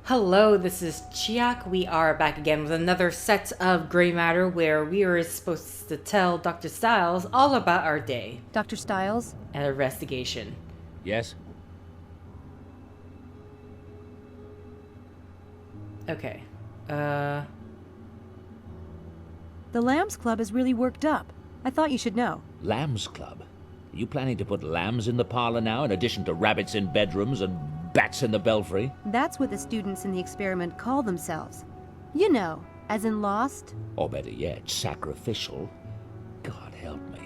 Hello, this is Chiak. We are back again with another set of Grey Matter where we are supposed to tell Dr. Styles all about our day. Dr. Styles? An investigation. Yes? Okay. The Lambs Club is really worked up. I thought you should know. Lambs Club? Are you planning to put lambs in the parlor now, in addition to rabbits in bedrooms and bats in the belfry? That's what the students in the experiment call themselves. You know, as in Lost. Or better yet, sacrificial. God help me.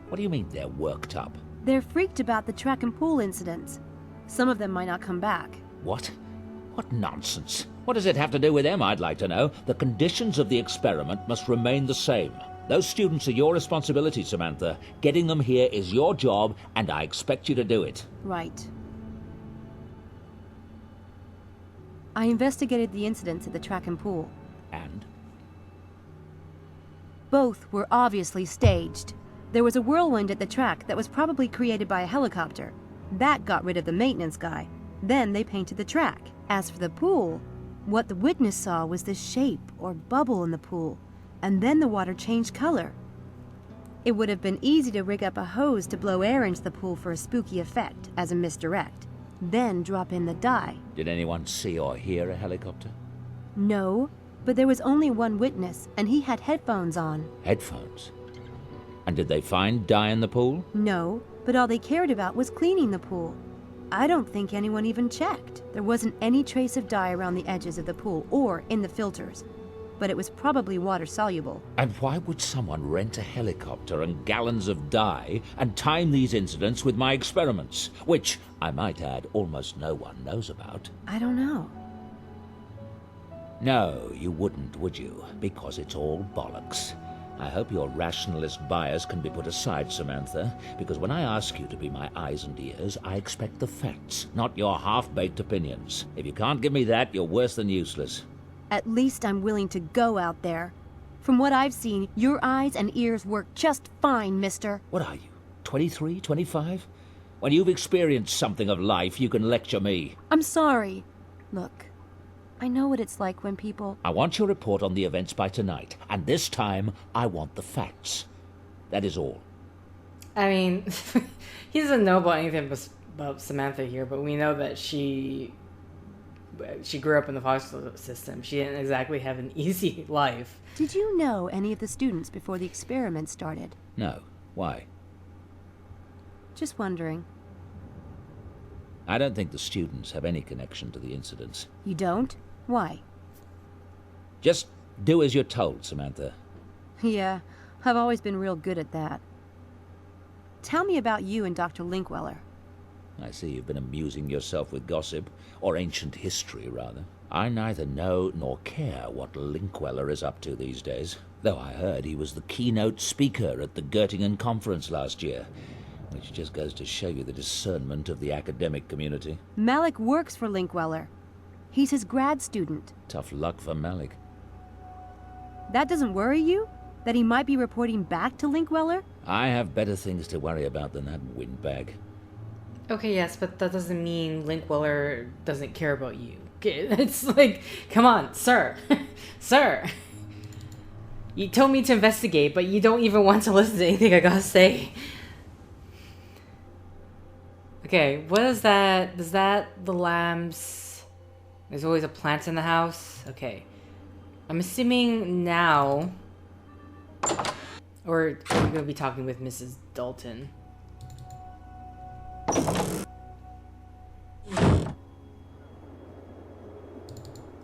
What do you mean they're worked up? They're freaked about the track and pool incidents. Some of them might not come back. What? What nonsense. What does it have to do with them, I'd like to know? The conditions of the experiment must remain the same. Those students are your responsibility, Samantha. Getting them here is your job, and I expect you to do it. Right. I investigated the incidents at the track and pool. And? Both were obviously staged. There was a whirlwind at the track that was probably created by a helicopter. That got rid of the maintenance guy. Then they painted the track. As for the pool, what the witness saw was the shape or bubble in the pool, and then the water changed color. It would have been easy to rig up a hose to blow air into the pool for a spooky effect as a misdirect, then drop in the dye. Did anyone see or hear a helicopter? No, but there was only one witness, and he had headphones on. Headphones? And did they find dye in the pool? No, but all they cared about was cleaning the pool. I don't think anyone even checked. There wasn't any trace of dye around the edges of the pool or in the filters, but it was probably water-soluble. And why would someone rent a helicopter and gallons of dye and time these incidents with my experiments, which, I might add, almost no one knows about? I don't know. No, you wouldn't, would you? Because it's all bollocks. I hope your rationalist bias can be put aside, Samantha, because when I ask you to be my eyes and ears, I expect the facts, not your half-baked opinions. If you can't give me that, you're worse than useless. At least I'm willing to go out there. From what I've seen, your eyes and ears work just fine, mister. What are you, 23, 25? When you've experienced something of life, you can lecture me. I'm sorry. Look, I know what it's like when people... I want your report on the events by tonight, and this time, I want the facts. That is all. I mean, he doesn't know about anything about Samantha here, but we know that she grew up in the foster system. She didn't exactly have an easy life. Did you know any of the students before the experiment started? No. Why? Just wondering. I don't think the students have any connection to the incidents. You don't? Why? Just do as you're told, Samantha. Yeah, I've always been real good at that. Tell me about you and Dr. Linkweller. I see you've been amusing yourself with gossip, or ancient history, rather. I neither know nor care what Linkweller is up to these days, though I heard he was the keynote speaker at the Göttingen conference last year, which just goes to show you the discernment of the academic community. Malik works for Linkweller. He's his grad student. Tough luck for Malik. That doesn't worry you? That he might be reporting back to Linkweller? I have better things to worry about than that windbag. Okay, yes, but that doesn't mean Linkweller doesn't care about you. It's like, come on, sir. Sir. You told me to investigate, but you don't even want to listen to anything I gotta say. Okay, what is that? Is that the lambs? There's always a plant in the house? Okay. I'm assuming now... Or are we going to be talking with Mrs. Dalton?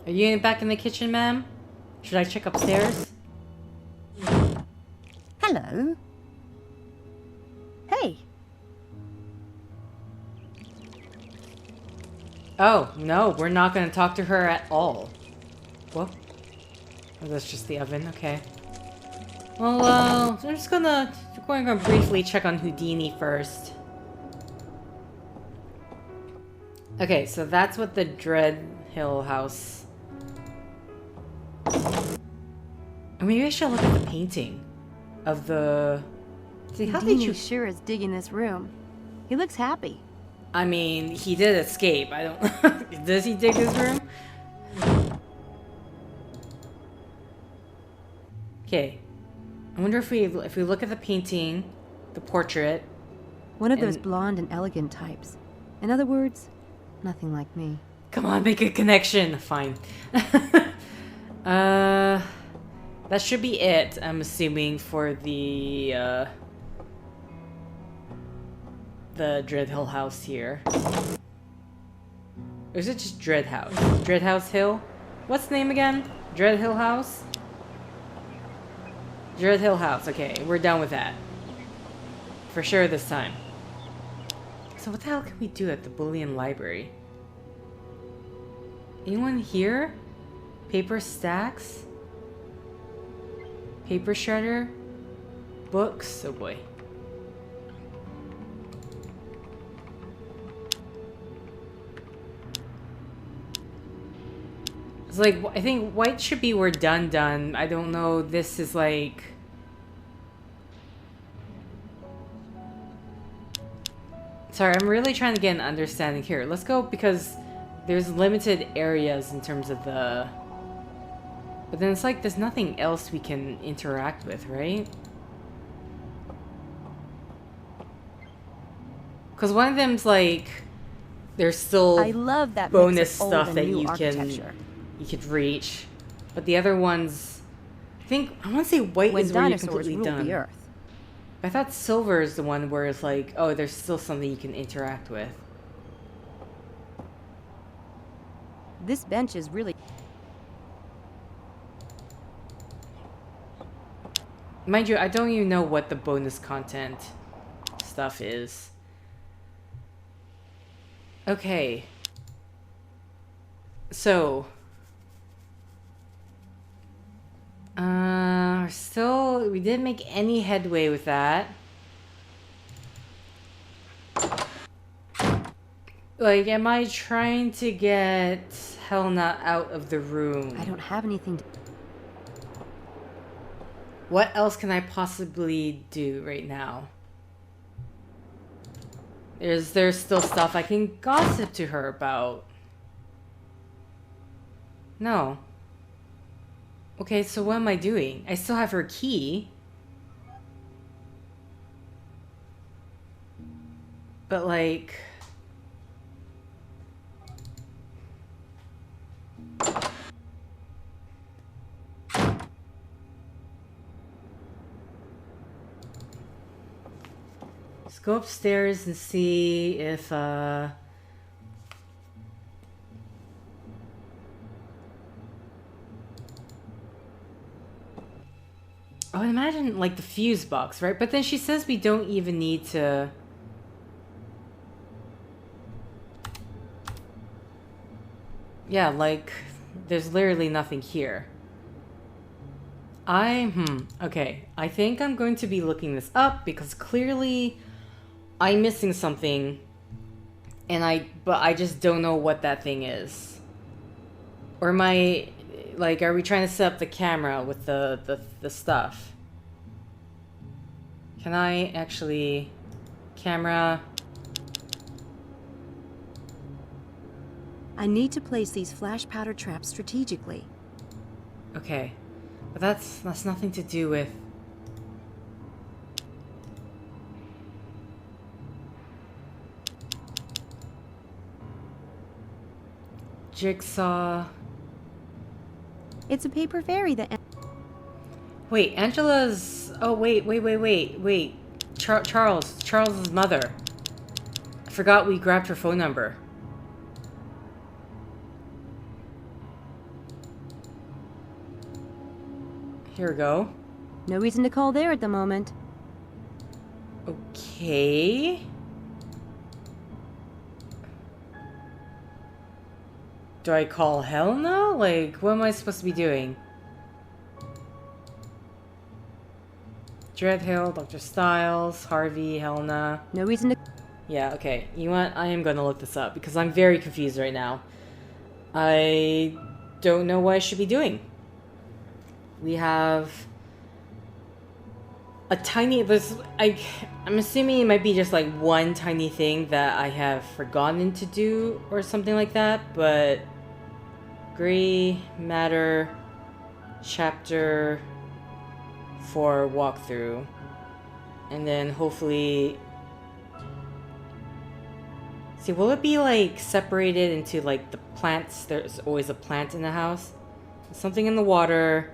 Are you back in the kitchen, ma'am? Should I check upstairs? Hello. Hey. Oh, no, we're not going to talk to her at all. What? Oh, that's just the oven, okay. Well, we're going to briefly check on Houdini first. Okay, so that's what the Dread Hill house... Or maybe I should look at the painting of the... See, how did you... sure is digging this room. He looks happy. I mean, he did escape. I don't... Does he dig this room? Okay. I wonder if we look at the painting, the portrait. One of those blonde and elegant types. In other words, nothing like me. Come on, make a connection. Fine. That should be it, I'm assuming, for the Dread Hill house here. Or is it just Dread House? Dread House Hill? What's the name again? Dread Hill House? Dread Hill House. Okay, we're done with that. For sure this time. So what the hell can we do at the Bullion Library? Anyone here? Paper stacks? Paper shredder? Books? Oh boy. It's like, I think white should be we're done. I don't know, this is like... Sorry, I'm really trying to get an understanding here. Let's go, because there's limited areas in terms of the... But then it's like there's nothing else we can interact with, right? Because one of them's like... There's still I love that bonus mix of old stuff and that new you architecture. you could reach. But the other ones... I want to say white When is where you're dinosaurs completely ruled done. the earth. I thought silver is the one where it's like, oh, there's still something you can interact with. This bench is really... Mind you, I don't even know what the bonus content stuff is. Okay. So... we didn't make any headway with that. Like, am I trying to get Helena out of the room? I don't have anything to... What else can I possibly do right now? There's still stuff I can gossip to her about. No. Okay, so what am I doing? I still have her key. But like... Let's go upstairs and see if, I would imagine, like, the fuse box, right? But then she says we don't even need to... Yeah, like, there's literally nothing here. Okay. I think I'm going to be looking this up because clearly I'm missing something but I just don't know what that thing is. Or am I... Like, are we trying to set up the camera with the stuff? Can I actually... Camera... I need to place these flash powder traps strategically. Okay. But that's nothing to do with... Jigsaw... It's a paper fairy that... Wait, Angela's... Oh, wait. Charles's mother. I forgot we grabbed her phone number. Here we go. No reason to call there at the moment. Okay. Do I call Helena? Like, what am I supposed to be doing? Dreadhill, Dr. Styles, Harvey, Helena. No reason to... Yeah, okay. You know what? I am going to look this up because I'm very confused right now. I don't know what I should be doing. We have a tiny... I'm assuming it might be just like one tiny thing that I have forgotten to do or something like that, but... Gray matter chapter for walkthrough. And then hopefully... See, will it be like separated into like the plants? There's always a plant in the house. Something in the water.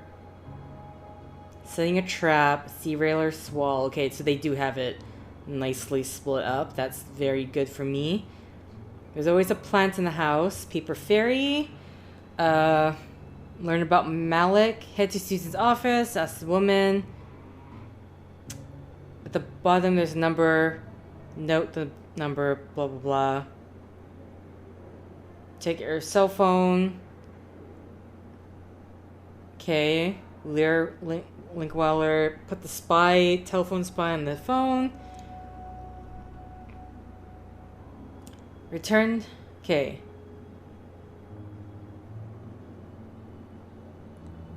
Setting a trap. Sea railer swall. Okay, so they do have it nicely split up. That's very good for me. There's always a plant in the house. Paper fairy. Learn about Malik. Head to Susan's office. Ask the woman. At the bottom there's a number. Note the number. Blah blah blah. Check your cell phone. Okay. Linkweller. Put the telephone spy on the phone. Return. Okay.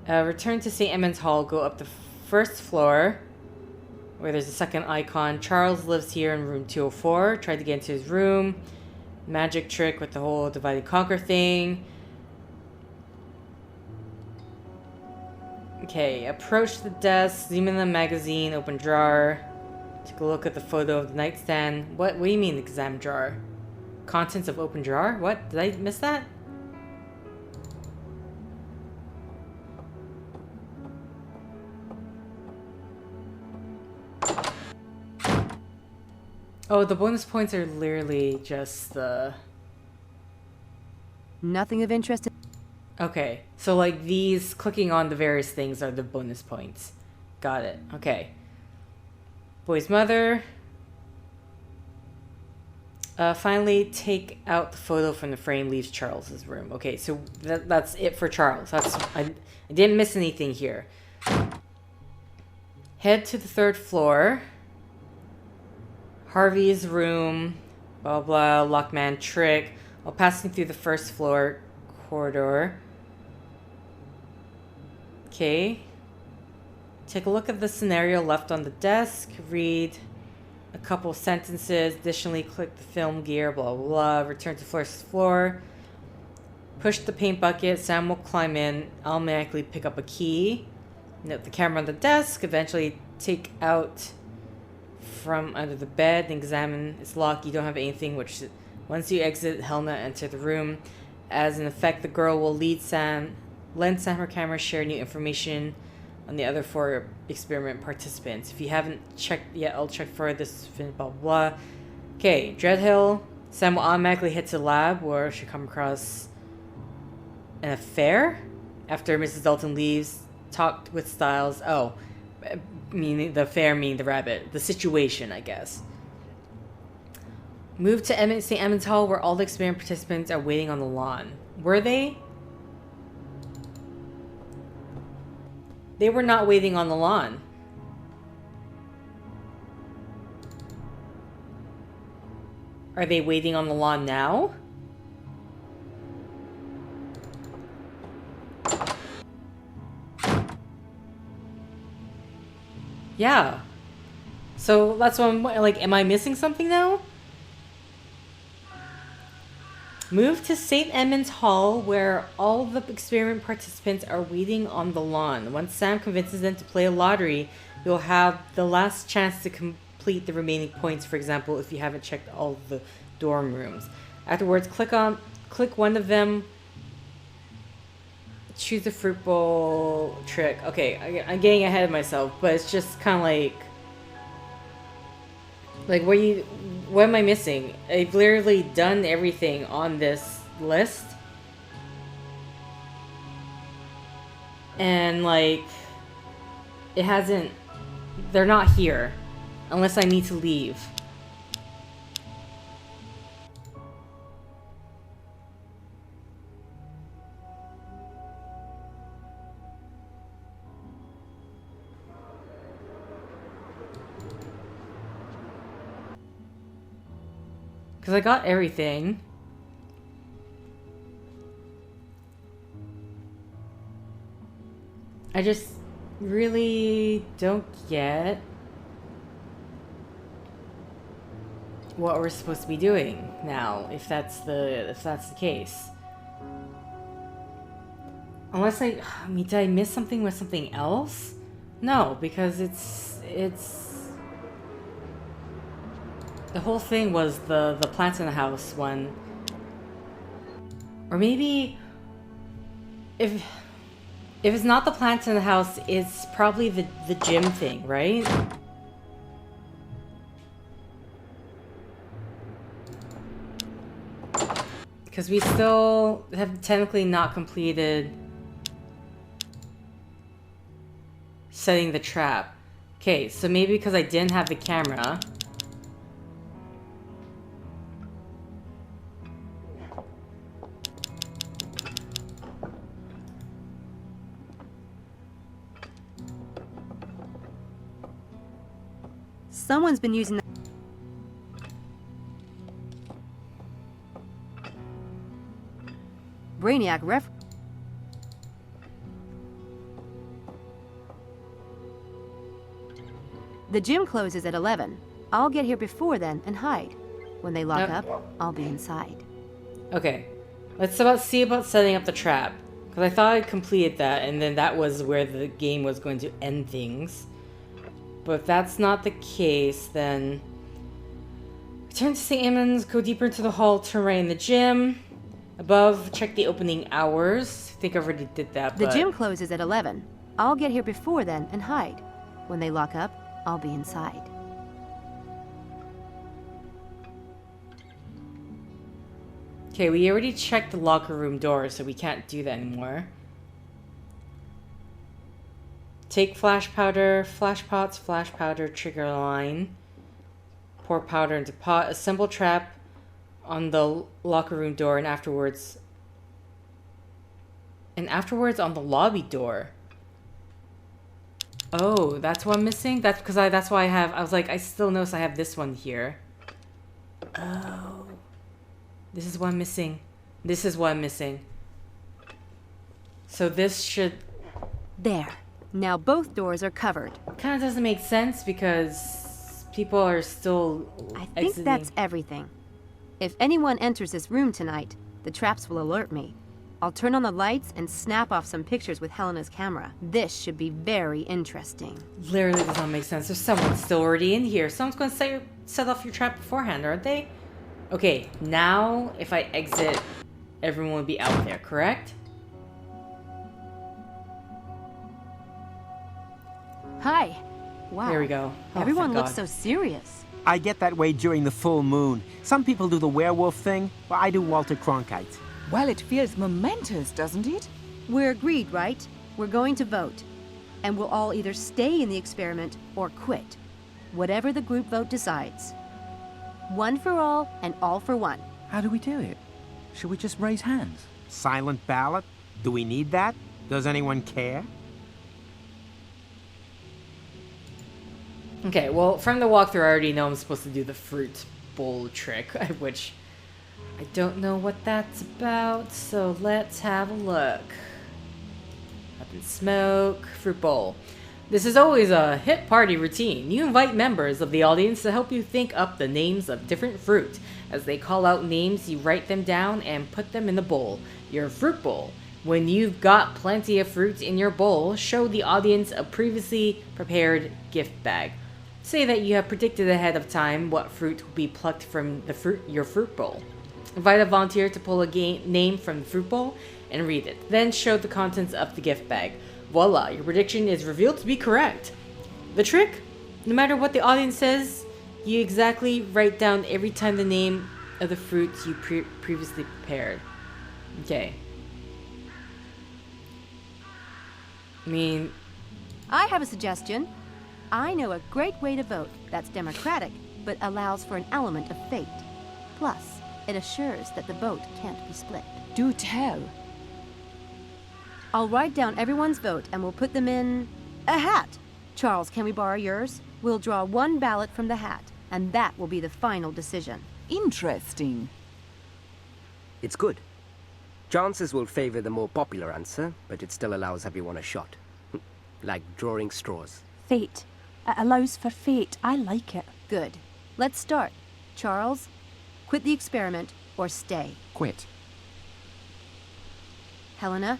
Return to St. Edmund's Hall. Go up the first floor, where there's a second icon. Charles lives here in room 204. Tried to get into his room. Magic trick with the whole divide and conquer thing. Okay, approach the desk. Zoom in the magazine. Open drawer. Take a look at the photo of the nightstand. What do you mean exam drawer? Contents of open drawer? What? Did I miss that? Oh, the bonus points are literally just the... Nothing of interest. Okay, so like these, clicking on the various things are the bonus points. Got it. Okay. Boy's mother. Finally, take out the photo from the frame, leaves Charles's room. Okay, so that's it for Charles. I didn't miss anything here. Head to the third floor. Harvey's room. Blah blah. Lockman trick. While passing through the first floor corridor. Okay. Take a look at the scenario left on the desk. Read a couple sentences. Additionally, click the film gear. Blah blah blah. Return to first floor. Push the paint bucket. Sam will climb in. Automatically pick up a key. Note the camera on the desk. Eventually take out from under the bed and examine its lock. You don't have anything, which once you exit, Helena enter the room. As an effect, the girl will lend Sam her camera, share new information on the other 4 experiment participants. If you haven't checked yet, I'll check for this, blah blah blah. Okay, Dreadhill. Sam will automatically head to the lab where she come across an affair after Mrs. Dalton leaves. Talked with Styles. Oh, meaning the affair, meaning the rabbit. The situation, I guess. Move to St. Edmund's Hall where all the experiment participants are waiting on the lawn. Were they? They were not waiting on the lawn. Are they waiting on the lawn now? Yeah. So that's what I'm like, am I missing something now? Move to St. Edmund's Hall where all the experiment participants are waiting on the lawn. Once Sam convinces them to play a lottery, you'll have the last chance to complete the remaining points, for example, if you haven't checked all the dorm rooms. Afterwards, click one of them. Choose the fruit bowl trick. Okay, I'm getting ahead of myself, but it's just kind of like what am I missing? I've literally done everything on this list. And like, it hasn't, they're not here unless I need to leave. Because I got everything. I just really don't get what we're supposed to be doing now, if that's the case. Unless did I miss something with something else? No, because the whole thing was the plants in the house one. Or maybe if it's not the plants in the house, it's probably the gym thing, right? Because we still have technically not completed setting the trap. Okay, so maybe because I didn't have the camera. Someone's been using that. Brainiac ref. The gym closes at 11. I'll get here before then and hide. When they lock up, I'll be inside. Okay, let's see about setting up the trap. Because I thought I completed that, and then that was where the game was going to end things. But if that's not the case, then return to St. Edmunds, go deeper into the hall, turn right in the gym. Above, check the opening hours. I think I already did that, The gym closes at 11. I'll get here before then and hide. When they lock up, I'll be inside. Okay, we already checked the locker room door, so we can't do that anymore. Take flash powder, flash pots, flash powder, trigger line. Pour powder into pot. Assemble trap on the locker room door, and afterwards on the lobby door. Oh, that's what I'm missing? That's because that's why I was like, I still notice I have this one here. Oh. This is what I'm missing. This is what I'm missing. So this should... There. Now both doors are covered. Kind of doesn't make sense because people are still I think that's everything. If anyone enters this room tonight, the traps will alert me. I'll turn on the lights and snap off some pictures with Helena's camera. This should be very interesting. Literally does not make sense. There's someone still already in here. Someone's going to set off your trap beforehand, aren't they? Okay, now if I exit, everyone will be out there, correct? Hi. Wow. There we go. Oh, Everyone thank looks God. so serious. I get that way during the full moon. Some people do the werewolf thing, while I do Walter Cronkite. Well, it feels momentous, doesn't it? We're agreed, right? We're going to vote. And we'll all either stay in the experiment or quit. Whatever the group vote decides. One for all and all for one. How do we do it? Should we just raise hands? Silent ballot? Do we need that? Does anyone care? Okay, well, from the walkthrough, I already know I'm supposed to do the fruit bowl trick, which I don't know what that's about, so let's have a look. Up in smoke, fruit bowl. This is always a hit party routine. You invite members of the audience to help you think up the names of different fruit. As they call out names, you write them down and put them in the bowl, your fruit bowl. When you've got plenty of fruit in your bowl, show the audience a previously prepared gift bag. Say that you have predicted ahead of time what fruit will be plucked from your fruit bowl. Invite a volunteer to pull a name from the fruit bowl and read it. Then show the contents of the gift bag. Voila, your prediction is revealed to be correct. The trick? No matter what the audience says, you exactly write down every time the name of the fruits you previously prepared. Okay. I have a suggestion. I know a great way to vote that's democratic, but allows for an element of fate. Plus, it assures that the vote can't be split. Do tell. I'll write down everyone's vote and we'll put them in a hat. Charles, can we borrow yours? We'll draw one ballot from the hat, and that will be the final decision. Interesting. It's good. Chances will favor the more popular answer, but it still allows everyone a shot. Like drawing straws. Fate. It allows for fate. I like it. Good. Let's start. Charles, quit the experiment or stay. Quit. Helena?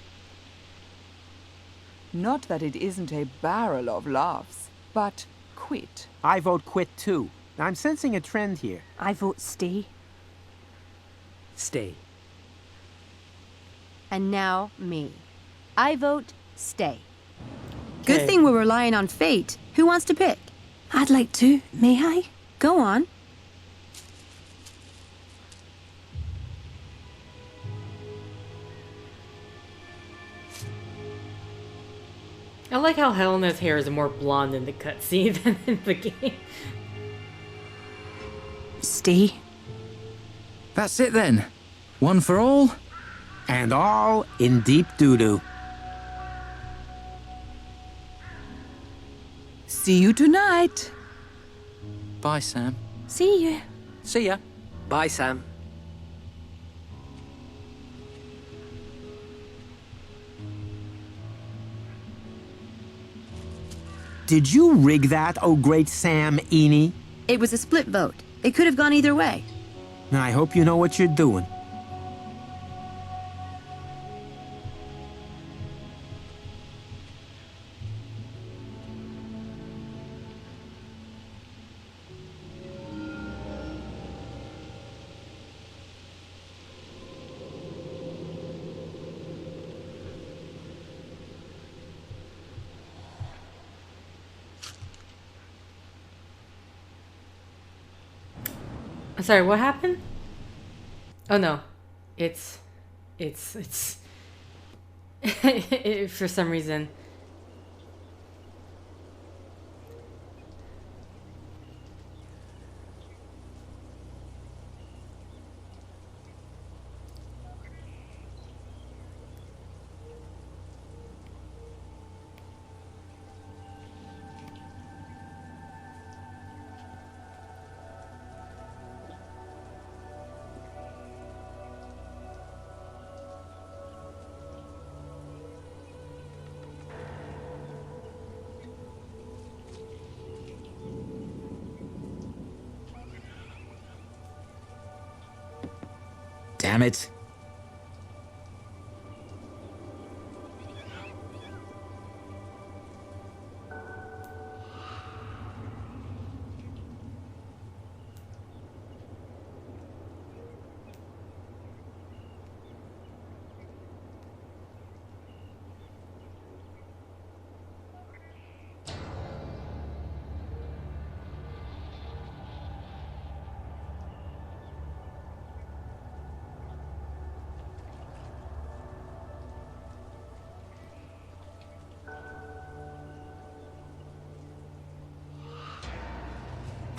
Not that it isn't a barrel of laughs, but quit. I vote quit too. I'm sensing a trend here. I vote stay. Stay. And now me. I vote stay. Good Okay. thing we're relying on fate. Who wants to pick? I'd like to, may I? Go on. I like how Helena's hair is more blonde in the cutscene than in the game. Stay. That's it then. One for all. And all in deep doo-doo. See you tonight. Bye, Sam. See you. See ya. Bye, Sam. Did you rig that, oh great Sam Eenie? It was a split vote. It could have gone either way. I hope you know what you're doing. I'm sorry, what happened? Oh no. It's for some reason. Damn it.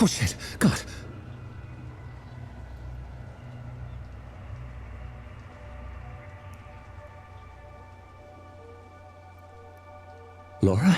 Oh shit, God. Laura?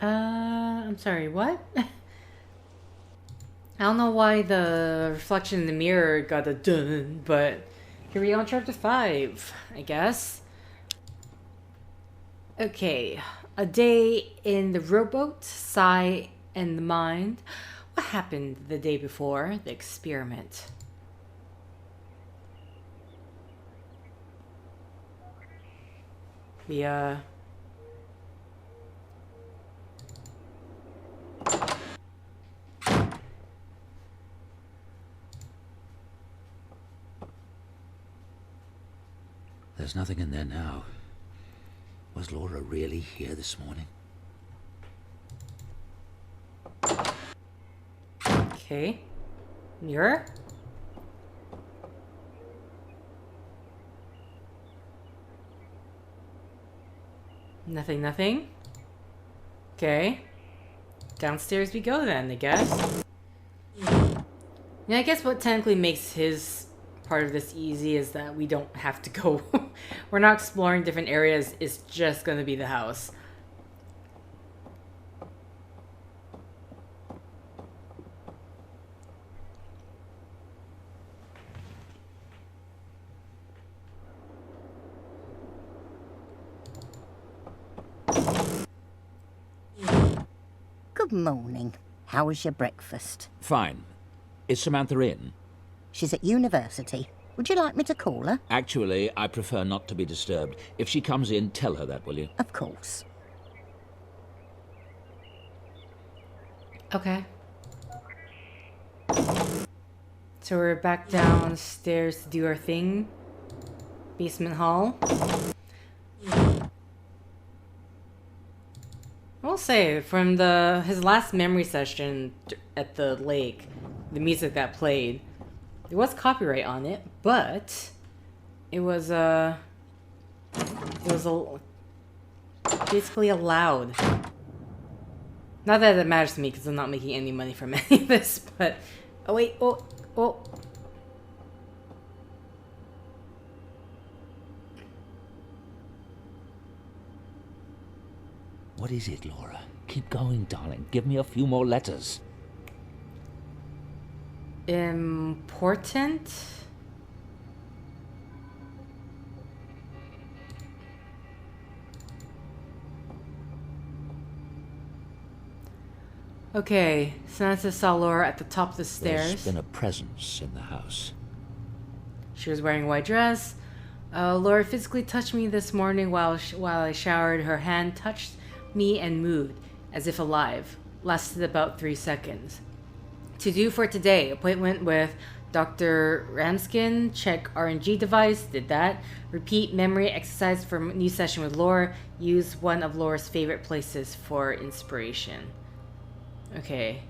I'm sorry, what? I don't know why the reflection in the mirror got a dun, but here we are on chapter 5, I guess. Okay, a day in the rowboat, Psy and the mind. What happened the day before the experiment? There's nothing in there now. Was Laura really here this morning? Okay. Mirror? Nothing, nothing. Okay. Downstairs we go then, I guess. Yeah, I guess what technically makes his part of this easy is that we don't have to go. We're not exploring different areas. It's just gonna be the house. Good morning. How was your breakfast? Fine. Is Samantha in? She's at university. Would you like me to call her? Actually, I prefer not to be disturbed. If she comes in, tell her that, will you? Of course. Okay. So we're back downstairs to do our thing. Basement hall. I'll say, from his last memory session at the lake, the music that played, there was copyright on it, but it was basically allowed. Not that it matters to me because I'm not making any money from any of this, but oh wait, oh. What is it, Laura? Keep going, darling. Give me a few more letters. Important? Okay, Samantha saw Laura at the top of the stairs. There's been a presence in the house. She was wearing a white dress. Laura physically touched me this morning while I showered. Her hand touched me and moved, as if alive. Lasted about 3 seconds. To do for today, appointment with Dr. Rammusskin, check RNG device, did that. Repeat memory exercise for new session with Laura. Use one of Laura's favorite places for inspiration. Okay.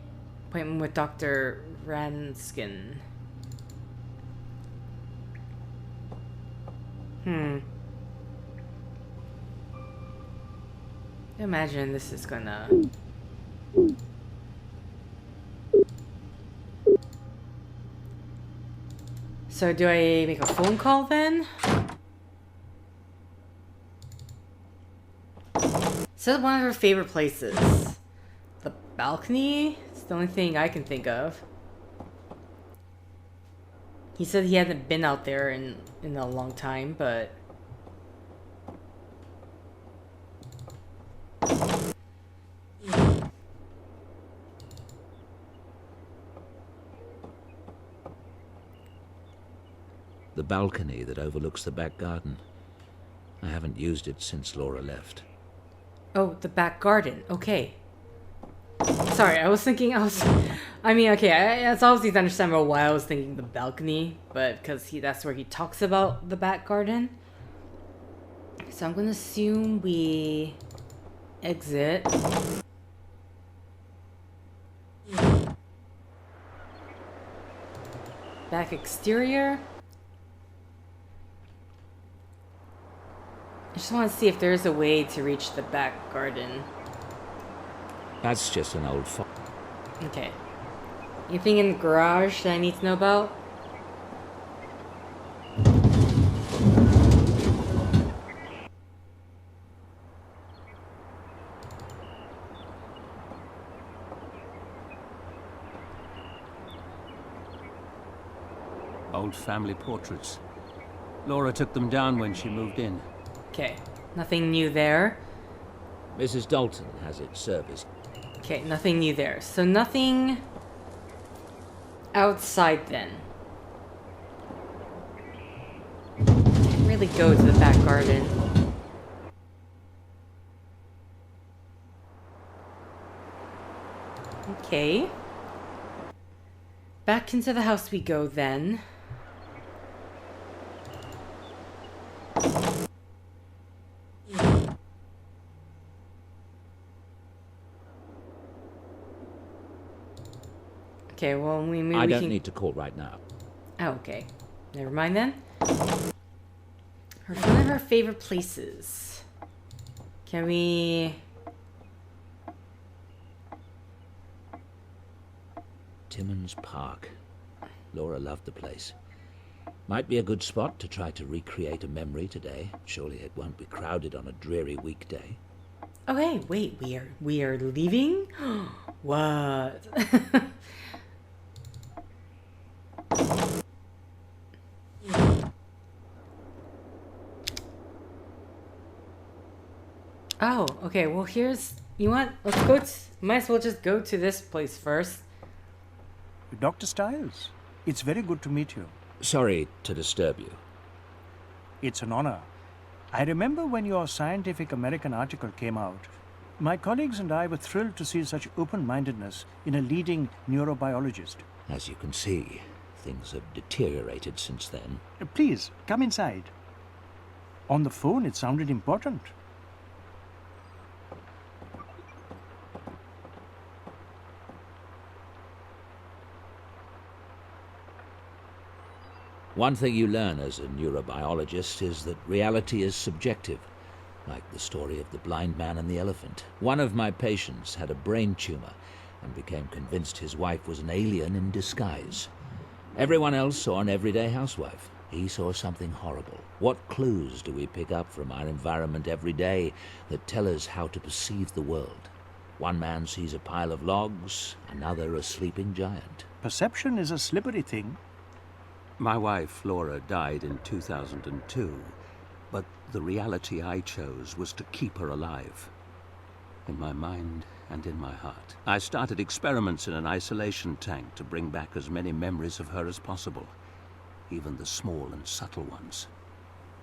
Appointment with Dr. Rammusskin. Imagine this is gonna... So do I make a phone call then? So one of her favorite places. The balcony? It's the only thing I can think of. He said he hadn't been out there in a long time, but... The balcony that overlooks the back garden. I haven't used it since Laura left. Oh, the back garden. Okay. Sorry, I mean, okay, it's obviously understandable why I was thinking the balcony, but because that's where he talks about the back garden. So I'm gonna assume we exit. Back exterior. I just want to see if there's a way to reach the back garden. That's just an old Okay. Anything in the garage that I need to know about? Old family portraits. Laura took them down when she moved in. Okay. Nothing new there. Mrs. Dalton has it serviced. Okay, nothing new there. So nothing outside then. Can't really go to the back garden. Okay. Back into the house we go then. Okay, well, I don't need to call right now. Oh, okay. Never mind then. One of her favorite places. Can we... Timmins Park. Laura loved the place. Might be a good spot to try to recreate a memory today. Surely it won't be crowded on a dreary weekday. Okay, wait, we are leaving? What? Oh, okay, well here's You want? Let's go. Might as well just go to this place first. Dr. Styles, it's very good to meet you. Sorry to disturb you. It's an honor. I remember when your Scientific American article came out. My colleagues and I were thrilled to see such open-mindedness in a leading neurobiologist. As you can see, things have deteriorated since then. Please, come inside. On the phone, it sounded important. One thing you learn as a neurobiologist is that reality is subjective, like the story of the blind man and the elephant. One of my patients had a brain tumor and became convinced his wife was an alien in disguise. Everyone else saw an everyday housewife. He saw something horrible. What clues do we pick up from our environment every day that tell us how to perceive the world? One man sees a pile of logs, another a sleeping giant. Perception is a slippery thing. My wife, Laura, died in 2002, but the reality I chose was to keep her alive. In my mind and in my heart. I started experiments in an isolation tank to bring back as many memories of her as possible, even the small and subtle ones.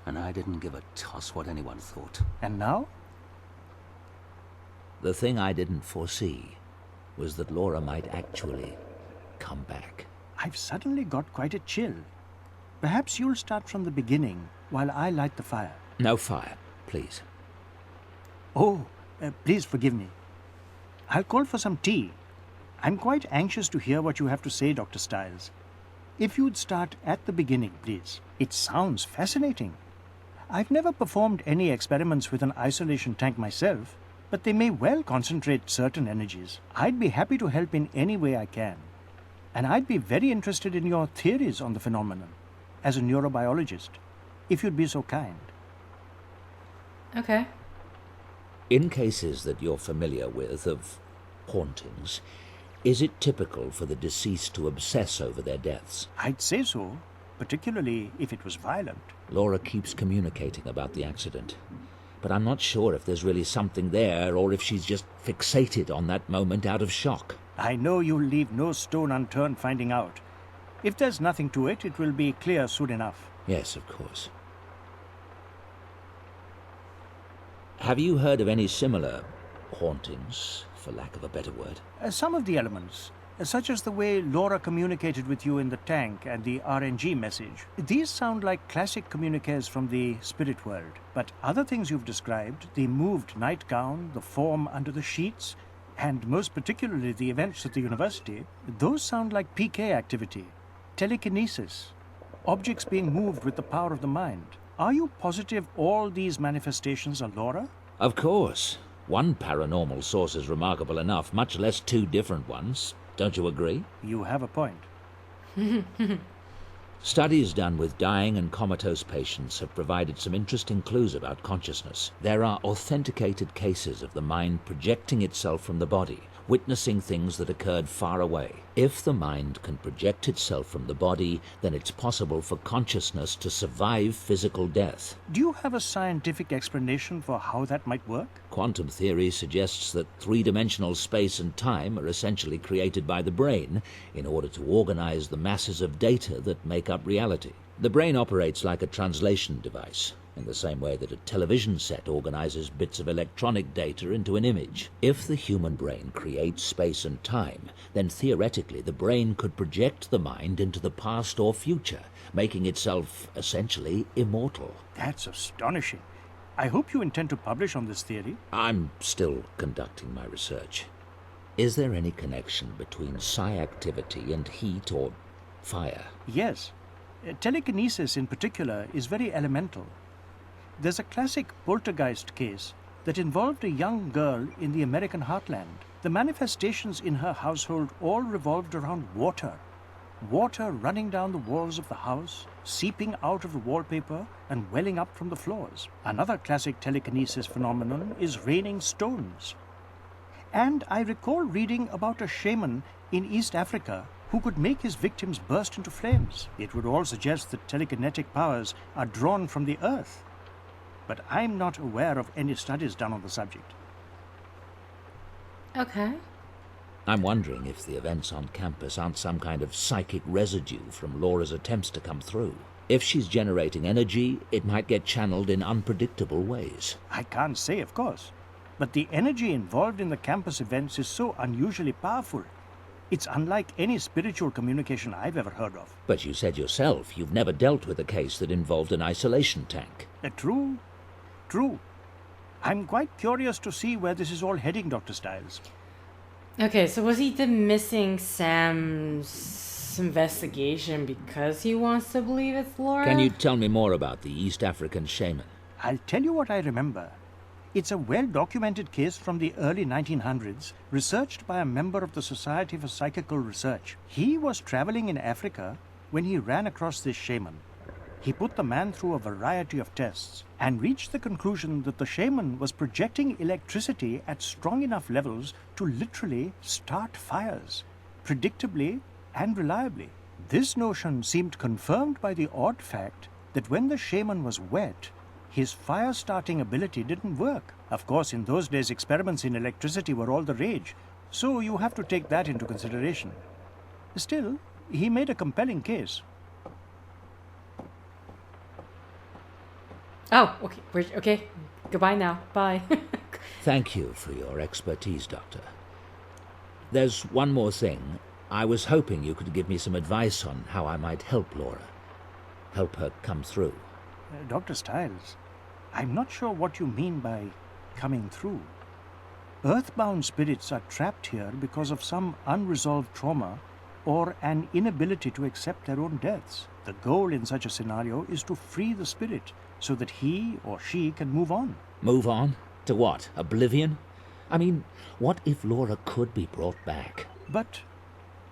And I didn't give a toss what anyone thought. And now? The thing I didn't foresee was that Laura might actually come back. I've suddenly got quite a chill. Perhaps you'll start from the beginning while I light the fire. No fire, please. Oh, please forgive me. I'll call for some tea. I'm quite anxious to hear what you have to say, Dr. Styles. If you'd start at the beginning, please. It sounds fascinating. I've never performed any experiments with an isolation tank myself, but they may well concentrate certain energies. I'd be happy to help in any way I can. And I'd be very interested in your theories on the phenomenon, as a neurobiologist, if you'd be so kind. Okay. In cases that you're familiar with of hauntings, is it typical for the deceased to obsess over their deaths? I'd say so, particularly if it was violent. Laura keeps communicating about the accident, but I'm not sure if there's really something there or if she's just fixated on that moment out of shock. I know you'll leave no stone unturned finding out. If there's nothing to it, it will be clear soon enough. Yes, of course. Have you heard of any similar hauntings, for lack of a better word? Some of the elements, such as the way Laura communicated with you in the tank and the RNG message. These sound like classic communiques from the spirit world. But other things you've described, the moved nightgown, the form under the sheets, and most particularly the events at the university, those sound like PK activity, telekinesis, objects being moved with the power of the mind. Are you positive all these manifestations are Laura? Of course. One paranormal source is remarkable enough, much less two different ones. Don't you agree? You have a point. Studies done with dying and comatose patients have provided some interesting clues about consciousness. There are authenticated cases of the mind projecting itself from the body, witnessing things that occurred far away. If the mind can project itself from the body, then it's possible for consciousness to survive physical death. Do you have a scientific explanation for how that might work? Quantum theory suggests that three-dimensional space and time are essentially created by the brain in order to organize the masses of data that make up reality. The brain operates like a translation device, in the same way that a television set organizes bits of electronic data into an image. If the human brain creates space and time, then theoretically the brain could project the mind into the past or future, making itself essentially immortal. That's astonishing. I hope you intend to publish on this theory. I'm still conducting my research. Is there any connection between psi activity and heat or fire? Yes. Telekinesis in particular is very elemental. There's a classic poltergeist case that involved a young girl in the American heartland. The manifestations in her household all revolved around water. Water running down the walls of the house, seeping out of the wallpaper and welling up from the floors. Another classic telekinesis phenomenon is raining stones. And I recall reading about a shaman in East Africa who could make his victims burst into flames. It would all suggest that telekinetic powers are drawn from the earth. But I'm not aware of any studies done on the subject. Okay. I'm wondering if the events on campus aren't some kind of psychic residue from Laura's attempts to come through. If she's generating energy, it might get channeled in unpredictable ways. I can't say, of course. But the energy involved in the campus events is so unusually powerful. It's unlike any spiritual communication I've ever heard of. But you said yourself you've never dealt with a case that involved an isolation tank. True. True. I'm quite curious to see where this is all heading, Dr. Styles. Okay, so was he dismissing Sam's investigation because he wants to believe it's Laura? Can you tell me more about the East African shaman? I'll tell you what I remember. It's a well-documented case from the early 1900s, researched by a member of the Society for Psychical Research. He was traveling in Africa when he ran across this shaman. He put the man through a variety of tests and reached the conclusion that the shaman was projecting electricity at strong enough levels to literally start fires, predictably and reliably. This notion seemed confirmed by the odd fact that when the shaman was wet, his fire-starting ability didn't work. Of course, in those days, experiments in electricity were all the rage, so you have to take that into consideration. Still, he made a compelling case. Oh, okay. Okay. Goodbye now. Bye. Thank you for your expertise, Doctor. There's one more thing. I was hoping you could give me some advice on how I might help Laura. Help her come through. Dr. Styles, I'm not sure what you mean by coming through. Earthbound spirits are trapped here because of some unresolved trauma or an inability to accept their own deaths. The goal in such a scenario is to free the spirit so that he or she can move on. Move on? To what? Oblivion? I mean, what if Laura could be brought back? But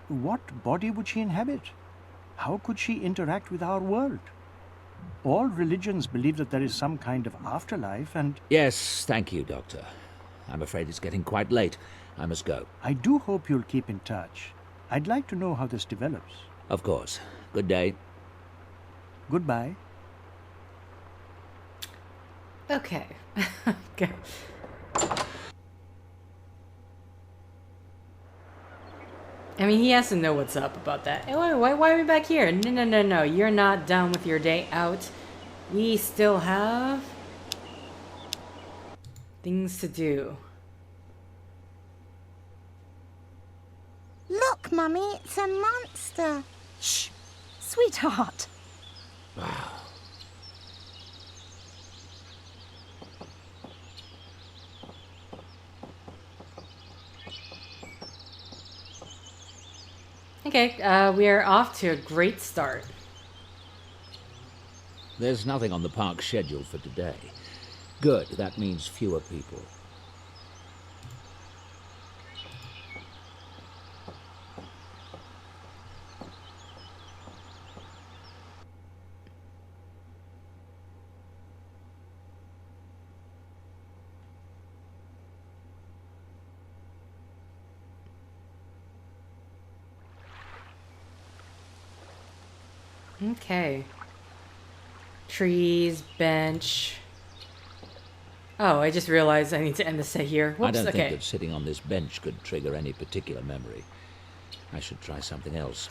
what body would she inhabit? How could she interact with our world? All religions believe that there is some kind of afterlife and... Yes, thank you, Doctor. I'm afraid it's getting quite late. I must go. I do hope you'll keep in touch. I'd like to know how this develops. Of course. Good day. Goodbye. Okay. Okay. I mean, he has to know what's up about that. Hey, why are we back here? No. You're not done with your day out. We still have things to do. Look, Mummy, it's a monster. Shh! Sweetheart! Wow. Okay, we are off to a great start. There's nothing on the park schedule for today. Good, that means fewer people. Okay. Trees, bench. Oh, I just realized I need to end the set here. Whoops, I don't okay. think that sitting on this bench could trigger any particular memory. I should try something else.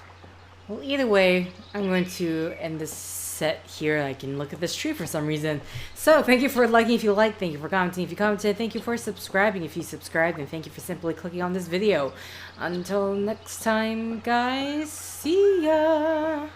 Well, either way, I'm going to end this set here. I can look at this tree for some reason. So, thank you for liking if you liked. Thank you for commenting if you commented. Thank you for subscribing if you subscribed. And thank you for simply clicking on this video. Until next time, guys. See ya!